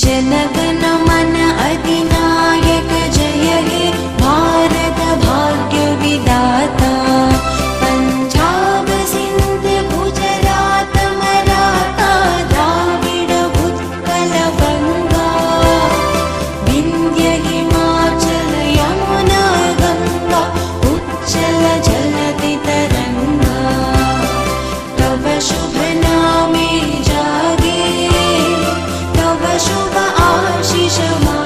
जनगण मन अधिनायक जय हे भारत भाग्य विधाता। पंजाब सिंध गुजरात मराठा द्राविड उत्कल बंगा विंध्य हिमाचल यमुना गंगा उच्चल जलधि तरंगा। तव शुभ नामे जागे तव शुभ आशीष मा